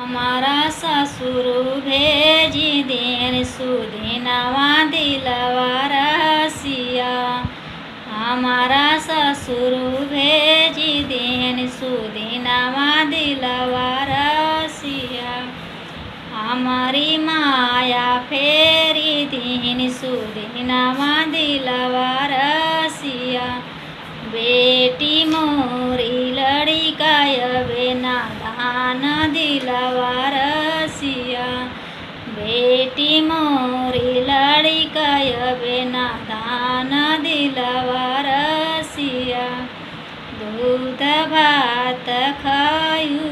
हमारा ससुर भेजी देन सुदिनवा दिलवा रसिया। हमारा ससुर भेजी देन सुदिनवा दिलवा रसिया। हमारी माया फेरी दीन सुदिनवा दिलवा रसिया। बेटी मोरी लड़िकाय बेना दान दिलवा रसिया। बेटी मोरी लड़िकाय बेना दान दिलवा रसिया। दूध भात खायू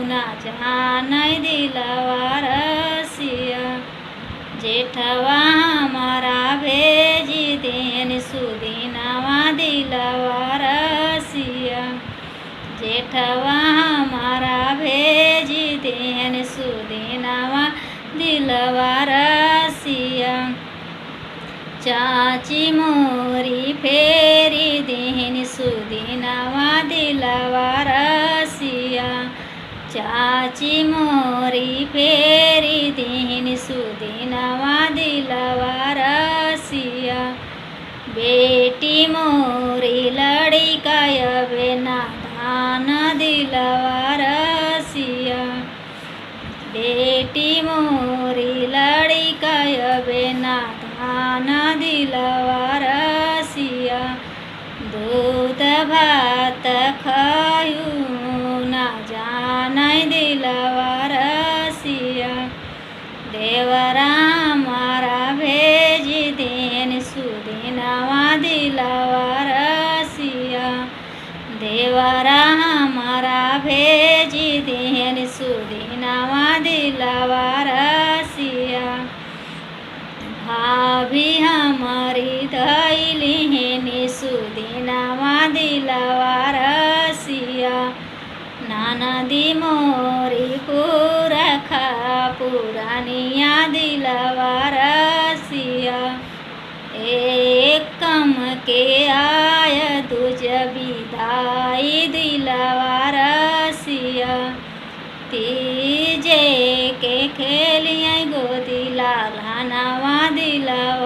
ना जान दिलवा रसिया। जेठवा हमारा भेजी देन सुदिनवा दिलवा रसिया। जेठवा हमारा भेजी देन सुदिनवा दिलवा रसिया। चाची मोरी फेरी देन सुदिनवा दिलवा रसिया। चाची मोरी फेरी देन सुदिनवा दिलवा रसिया। बेटी मोरी लड़िकाय बेना दान दिलवा रसिया। बेटी मोरी लड़िकाय बेना दान दिलवा रसिया। दूध भात खायू ना जान दिलवा रसिया। देवरा हमारा भेजी देन सुदिनवा दिलवा रसिया। देवरा हमारा भेजी देन सुदिनवा दिलवा रसिया। भाभी हमारी धैली हेनी सुदिनवा दिलवा रसिया। ननदी मोरी पुरखा पुरानिया दिलवा रसिया। एक कम के आय दूज विदाई दिलवा रसिया। तीजे के खेलिए गोदी लालनवा दिलवा